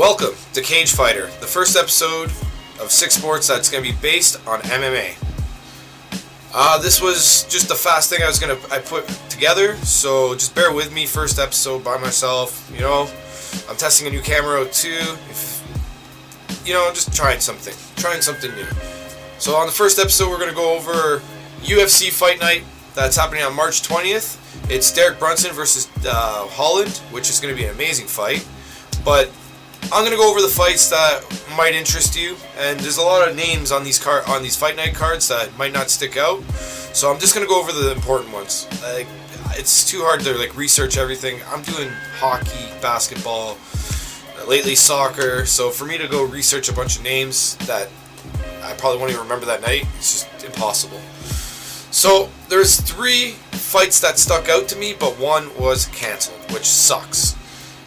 Welcome to Cage Fighter, the first episode of 6SPORTS that's going to be based on MMA. This was just a fast thing I put together, so just bear with me. First episode by myself, I'm testing a new camera out too. Just trying something new. So on the first episode, we're going to go over UFC Fight Night that's happening on March 20th. It's Brunson versus Holland, which is going to be an amazing fight. But I'm going to go over the fights that might interest you, and there's a lot of names on these Fight Night cards that might not stick out. So I'm just going to go over the important ones. It's too hard to research everything. I'm doing hockey, basketball, lately soccer. So for me to go research a bunch of names that I probably won't even remember that night, it's just impossible. So there's 3 fights that stuck out to me, but one was canceled, which sucks.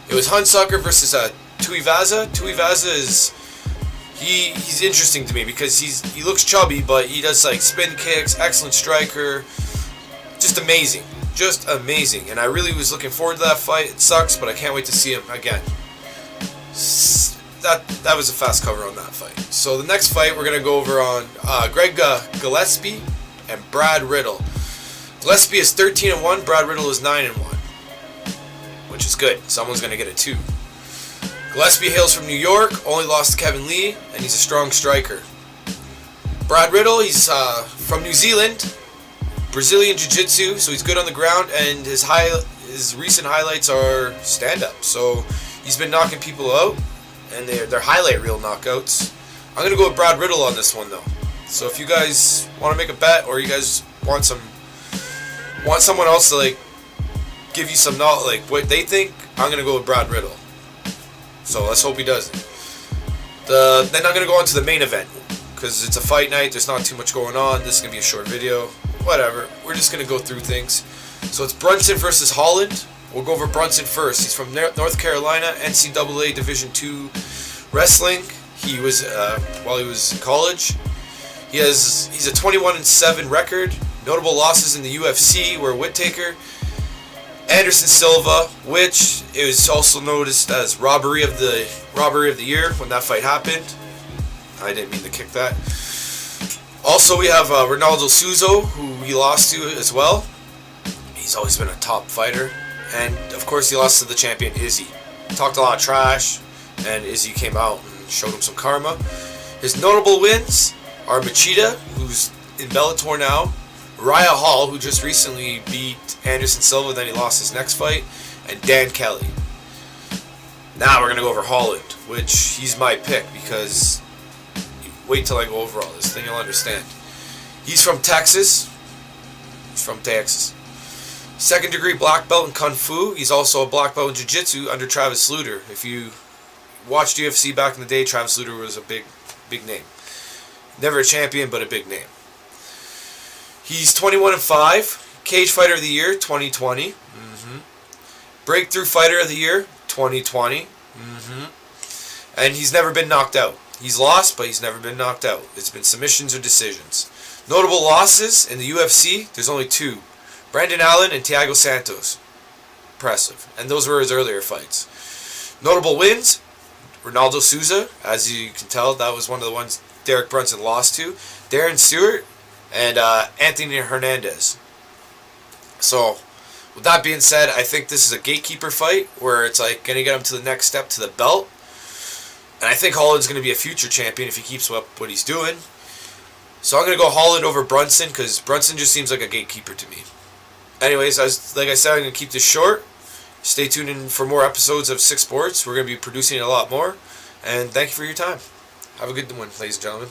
It was HUNSUCKER versus TUIVASA. TUIVASA he's interesting to me because he looks chubby, but he does spin kicks, excellent striker, just amazing, and I really was looking forward to that fight. It sucks, but I can't wait to see him again. That was a fast cover on that fight. So the next fight we're gonna go over on Greg Gillespie and Brad Riddle. Gillespie is 13-1. Brad Riddle is 9-1, which is good. Someone's gonna get it too. Gillespie hails from New York, only lost to Kevin Lee, and he's a strong striker. Brad Riddle, he's from New Zealand, Brazilian Jiu-Jitsu, so he's good on the ground, and his recent highlights are stand-up. So he's been knocking people out, and they're highlight reel knockouts. I'm going to go with Brad Riddle on this one, though. So if you guys want to make a bet, or you guys want someone else to give you some knowledge, what they think, I'm going to go with Brad Riddle. So let's hope he doesn't. Then I'm going to go on to the main event, because it's a fight night, there's not too much going on. This is going to be a short video. Whatever. We're just going to go through things. So it's Brunson versus Holland. We'll go over Brunson first. He's from North Carolina, NCAA Division II wrestling. He was, while he was in college. He's a 21-7 record. Notable losses in the UFC were Whittaker, Anderson Silva, which is also noticed as robbery of the year when that fight happened. I didn't mean to kick that. Also, we have Ronaldo Souza, who he lost to as well. He's always been a top fighter, and of course, he lost to the champion Izzy. Talked a lot of trash, and Izzy came out and showed him some karma. His notable wins are Machida, who's in Bellator now, Raya Hall, who just recently beat Anderson Silva, then he lost his next fight, and Dan Kelly. Now we're going to go over Holland, which he's my pick because, wait till I go over all this, then you'll understand. He's from Texas. Second degree black belt in Kung Fu. He's also a black belt in Jiu-Jitsu under Travis Lutter. If you watched UFC back in the day, Travis Lutter was a big name. Never a champion, but a big name. He's 21-5, Cage Fighter of the Year 2020, Breakthrough Fighter of the Year 2020, and he's never been knocked out. He's lost, but he's never been knocked out. It's been submissions or decisions. Notable losses in the UFC, there's only 2, Brandon Allen and Thiago Santos. Impressive, and those were his earlier fights. Notable wins, Ronaldo Souza, as you can tell, that was one of the ones Derek Brunson lost to, Darren Stewart, and Anthony Hernandez. So, with that being said, I think this is a gatekeeper fight where it's going to get him to the next step to the belt. And I think Holland's going to be a future champion if he keeps up what he's doing. So I'm going to go Holland over Brunson because Brunson just seems like a gatekeeper to me. Anyways, like I said, I'm going to keep this short. Stay tuned in for more episodes of 6SPORTS. We're going to be producing a lot more. And thank you for your time. Have a good one, ladies and gentlemen.